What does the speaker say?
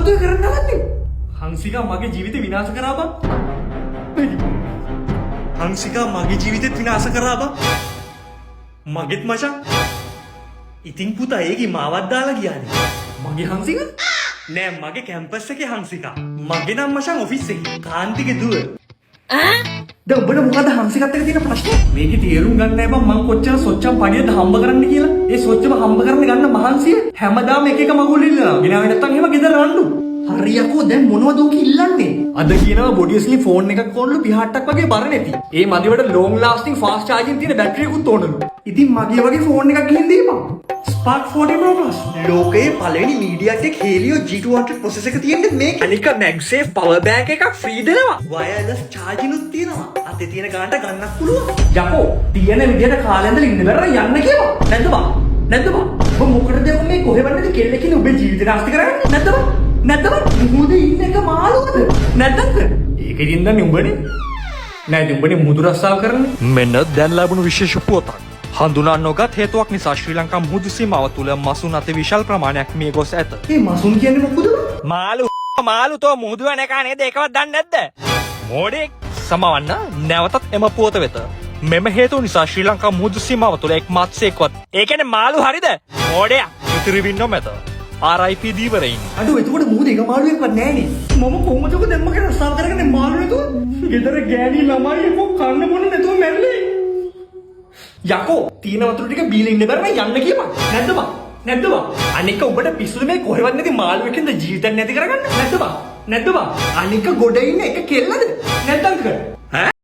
මොකද ඔය කරන්න හදන්නේ? හංසිකා මගේ ජීවිතේ විනාශ කරා බං. හංසිකා මගේ ජීවිතෙත් විනාශ කරා බං. මගෙත් මචං. ඉතින් පුතා ඒකේ මාවත් දාලා ගියානේ. මගේ හංසිකා? නෑ මගේ කැම්පස් එකේ හංසිකා. මගේ නම් මචං ඔෆිස් එකේ. කාන්තිගේ දුව. දැන් ඔබට මොකද හංසිකත් එක්ක තියෙන ප්‍රශ්නේ? මේකේ තේරුම් ගන්න නැහැ බං මං කොච්චර සොච්චම් පඩියද හම්බ කරන්න කියලා. ඒ සොච්චම හම්බ කරන්න ගන්න මහන්සිය හැමදාම එක එක මගුල් ඉල්ලනවා. ගෙනාවේ නැත්තම් එහෙම ගෙදර රණ්ඩු. හරියකෝ දැන් මොනවද උක ඉල්ලන්නේ? අද කියනවා බොඩි ස්ලිම් ෆෝන් එකක් කොල්ලු 38ක් වගේ බර නැති. ඒ මදිවට long lasting fast charging තියෙන බැටරියකුත් ඕනලු. ඉතින් මගේ වගේ ෆෝන් එකක් ගිහින් දීපන්. Spark 40 Pro Plus. ලෝකයේ පළවෙනි MediaTek Helio G200 processor එක තියෙන්නේ මේක. අනික MagSafe power bank එකක් free දෙනවා. wireless charging උත් තියෙනවා. අතේ තියෙන ගානට ගන්නත් පුළුවන්. යකෝ තියෙන විදියට කාලේ ඉඳලා ඉන්න බැරර යන්න කියලා. නැද්ද බං? නැද්ද බං? ඔබ මොකටද මේ කොහෙවන්නද කෙල්ල කියන ඔබේ ජීවිතේ නාස්ති කරන්නේ? නැද්ද බං? නැද්ද බං? මුහුදේ ඉන්න එක මාළුවද? නැද්ද? ඒක ඉතින් දන්නේ උඹනේ. නෑ උඹනේ මුහුදු රස්සාව කරන්නේ. මෙන්න දැන් ලැබුණු විශේෂ පුවතක්. හඳුනා නොගත් හේතුවක් නිසා ශ්‍රී ලංකා මුහුදු සීමාව තුළ මසුන් අති විශාල ප්‍රමාණයක් මිය ගොස් ඇත. මේ මසුන් කියන්නේ මොකද? මාළු තෝ මුහුදු වෙන එක නේද? ඒකවත් දන්නේ නැද්ද? මොඩේ සමවන්න නැවතත් එම පුවත වෙත. මෙම හේතුව නිසා ශ්‍රී ලංකා මුහුදු සීමාව තුළ එක් මත්ස්‍යයෙක්වත් ඒ කියන්නේ මාළු හරිද? මොඩේ ඉතිරි වෙන්න නොමැත. RIP දීවරයින්. අඩෝ එතකොට මුහුදේ එක මාළුවෙක්වත් නැහැනේ. මම කොහොමද ඔක දැම්ම කියලා රස්සාව කරගන්නේ මාළු නැතුව? ගෙදර ගෑණි ළමයි එක්ක කන්න බොන්න නැතුව මැරෙන්නේ. යකෝ තීන වතුර ටික බීලා ඉන්න බැරම යන්න කියපන්. නැද්ද බං? නැද්ද බං? අනික ඔබට පිස්සුද මේ කොහෙවත් නැති මාළුවෙකින්ද ජීවිතයක් නැති කරගන්න? නැද්ද බං? නැද්ද බං? අනික ගොඩ ඉන්න එක කෙල්ලද? නැද්ද අංකල්? ඈ